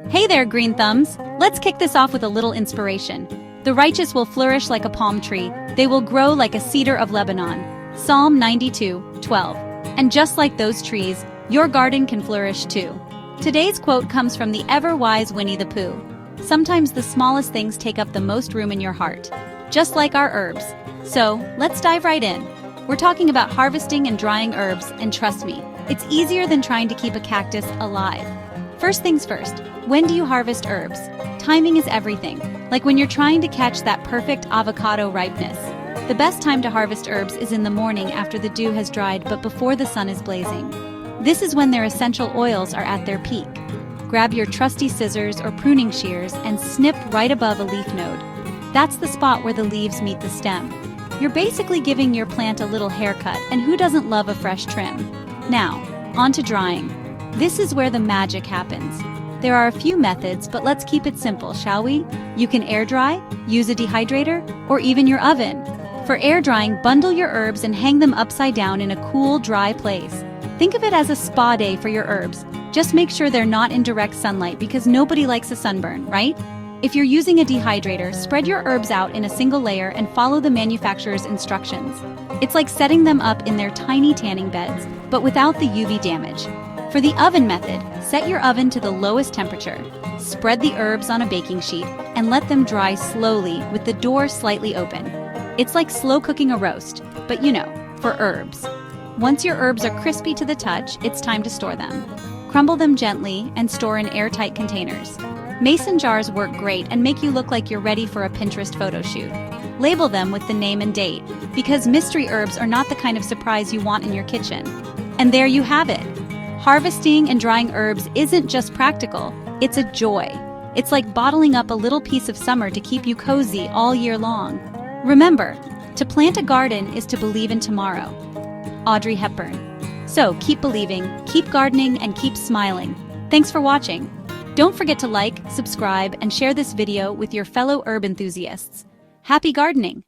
Hey there, green thumbs! Let's kick this off with a little inspiration. The righteous will flourish like a palm tree. They will grow like a cedar of Lebanon. Psalm 92:12. And just like those trees, your garden can flourish too. Today's quote comes from the ever-wise Winnie the Pooh. Sometimes the smallest things take up the most room in your heart, just like our herbs. So, let's dive right in. We're talking about harvesting and drying herbs, and trust me, it's easier than trying to keep a cactus alive. First things first, when do you harvest herbs? Timing is everything, like when you're trying to catch that perfect avocado ripeness. The best time to harvest herbs is in the morning after the dew has dried but before the sun is blazing. This is when their essential oils are at their peak. Grab your trusty scissors or pruning shears and snip right above a leaf node. That's the spot where the leaves meet the stem. You're basically giving your plant a little haircut, and who doesn't love a fresh trim? Now, on to drying. This is where the magic happens. There are a few methods, but let's keep it simple, shall we? You can air dry, use a dehydrator, or even your oven. For air drying, bundle your herbs and hang them upside down in a cool, dry place. Think of it as a spa day for your herbs. Just make sure they're not in direct sunlight because nobody likes a sunburn, right? If you're using a dehydrator, spread your herbs out in a single layer and follow the manufacturer's instructions. It's like setting them up in their tiny tanning beds, but without the UV damage. For the oven method, set your oven to the lowest temperature. Spread the herbs on a baking sheet and let them dry slowly with the door slightly open. It's like slow cooking a roast, but for herbs. Once your herbs are crispy to the touch, it's time to store them. Crumble them gently and store in airtight containers. Mason jars work great and make you look like you're ready for a Pinterest photo shoot. Label them with the name and date, because mystery herbs are not the kind of surprise you want in your kitchen. And there you have it. Harvesting and drying herbs isn't just practical, it's a joy. It's like bottling up a little piece of summer to keep you cozy all year long. Remember, to plant a garden is to believe in tomorrow. Audrey Hepburn. So keep believing, keep gardening, and keep smiling. Thanks for watching. Don't forget to like, subscribe, and share this video with your fellow herb enthusiasts. Happy gardening!